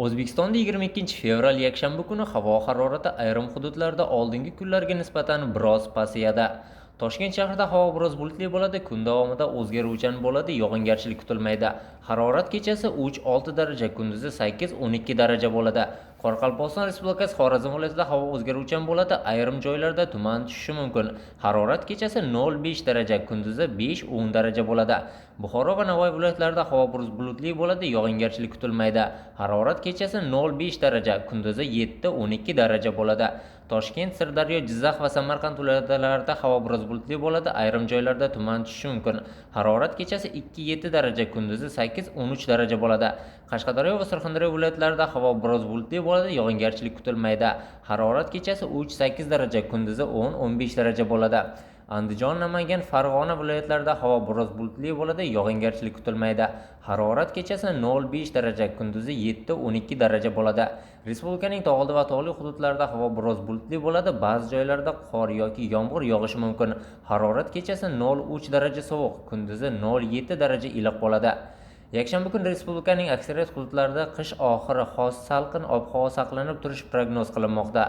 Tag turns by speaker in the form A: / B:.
A: O'zbekistonda 22 fevral yakshanba kuni havo harorati ayrim hududlarda oldingi kunlarga nisbatan biroz pasayadi. Toshkent shahrida havo biroz bulutli bo'ladi, kun davomida o'zgaruvchan bo'ladi, yog'ingarchilik kutilmaydi. Harorat kechasi 3-6 daraja, kunduzi 8-12 daraja bo'ladi. Qoraqalpog'iston Respublikasi Xorazm viloyatida havo o'zgaruvchan bo'ladi, ayrim joylarda tuman tushishi mumkin. Harorat kechasi 0-5 daraja, kunduzi 5-10 daraja bo'ladi. Buxoro va Navoiy viloyatlarida havo biroz bulutli bo'ladi, yog'ingarchilik kutilmaydi. Harorat kechasi 0-5 daraja, kunduzi 7-12 daraja bo'ladi. Toshkent, Sirdaryo, Jizzax va Samarqand viloyatlarida havo biroz bulutli bo'ladi, ayrim joylarda tuman tushishi mumkin. Harorat kechasi 2-7 daraja, kunduzi 8-13 daraja bo'ladi. Qashqadaryo va Surxondaryo viloyatlarida havo biroz bulutli bo'ladi, yog'ingarchilik kutilmaydi. Harorat kechasi 3-8 daraja, kunduzi 10-15 daraja bo'ladi. Andijon, Namangan, Farg'ona viloyatlarida havo biroz bulutli bo'ladi, yog'ingarchilik kutilmaydi. Harorat kechasi 0-5 daraja, kunduzi 7-12 daraja bo'ladi. Respublikaning tog'li va tog'li hududlarida havo biroz bulutli bo'ladi, ba'zi joylarda qor yoki yomg'ir yog'ishi mumkin. Harorat kechasi 0-3 daraja sovuq, kunduzi 0-7 daraja iliq bo'ladi. Yakshanba kuni respublikaning aksariyat hududlarida qish oxiri xos salqin ob-havo saqlanib turishi prognoz qilinmoqda.